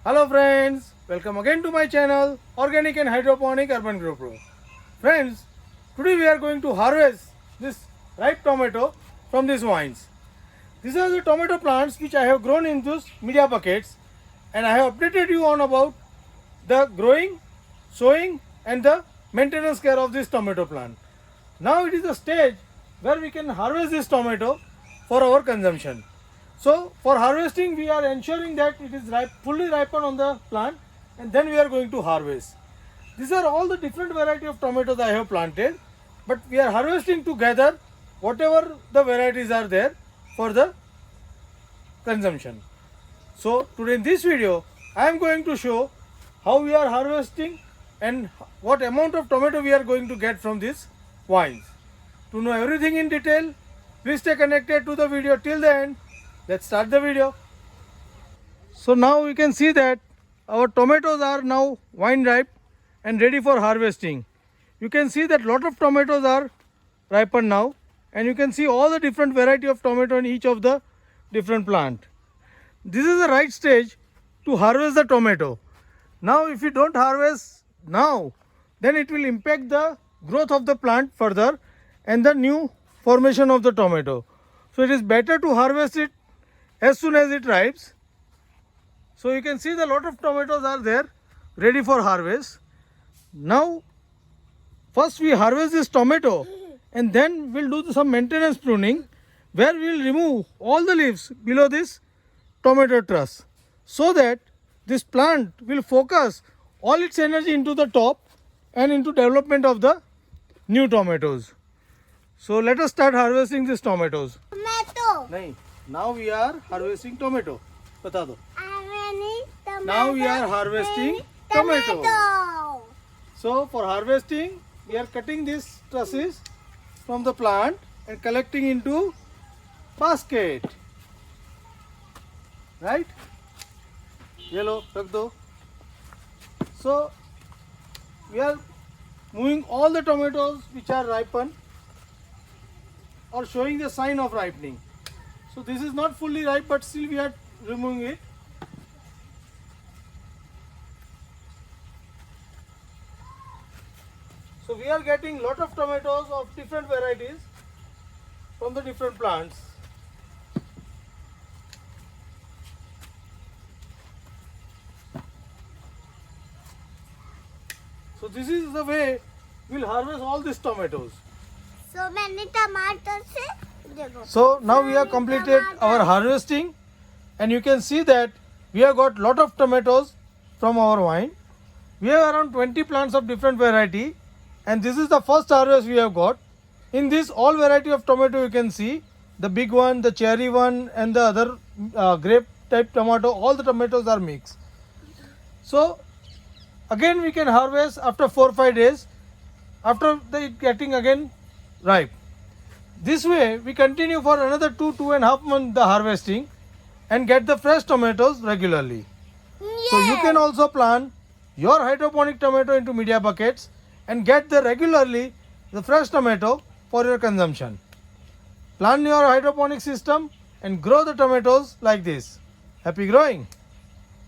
Hello friends, welcome again to my channel Organic and Hydroponic Urban Grow Pro. Friends, today we are going to harvest this ripe tomato from these vines. These are the tomato plants which I have grown in those media buckets, and I have updated you on about the growing, sowing and the maintenance care of this tomato plant. Now it is a stage where we can harvest this tomato for our consumption. So for harvesting we are ensuring that it is fully ripened on the plant, and then we are going to harvest. These are all the different variety of tomatoes I have planted, but we are harvesting together whatever the varieties are there for the consumption. So today in this video I am going to show how we are harvesting and what amount of tomato we are going to get from these vines. To know everything in detail, please stay connected to the video till the end. Let's start the video. So now we can see that our tomatoes are now vine ripe and ready for harvesting. You can see that lot of tomatoes are ripened now, and you can see all the different variety of tomato in each of the different plant. This is the right stage to harvest the tomato. Now if you don't harvest now, then it will impact the growth of the plant further and the new formation of the tomato. So it is better to harvest it as soon as it ripes. So you can see the lot of tomatoes are there ready for harvest. Now first we harvest this tomato, and then we'll do some maintenance pruning where we'll remove all the leaves below this tomato truss, so that this plant will focus all its energy into the top and into development of the new tomatoes. So let us start harvesting these tomatoes. Tomato. नहीं, now we are harvesting tomato. बता दो. Tomato. Now we are harvesting tomato. So for harvesting, we are cutting these trusses from the plant and collecting into basket. Right? ये लो, रख दो. So we are moving all the tomatoes which are ripened or showing the sign of ripening. So this is not fully ripe, but still we are removing it. So we are getting lot of tomatoes of different varieties from the different plants. So this is the way we'll harvest all these tomatoes. So many tomatoes. So now we have completed our harvesting, and you can see that we have got lot of tomatoes from our vine. We have around 20 plants of different variety, and this is the first harvest we have got. In this all variety of tomato you can see the big one, the cherry one and the other grape type tomato, all the tomatoes are mixed. So again we can harvest after 4-5 days after it getting again ripe. This way we continue for another 2-2.5 months the harvesting and get the fresh tomatoes regularly. Yes. So you can also plant your hydroponic tomato into media buckets and get the regularly the fresh tomato for your consumption. Plant your hydroponic system and grow the tomatoes like this. Happy growing!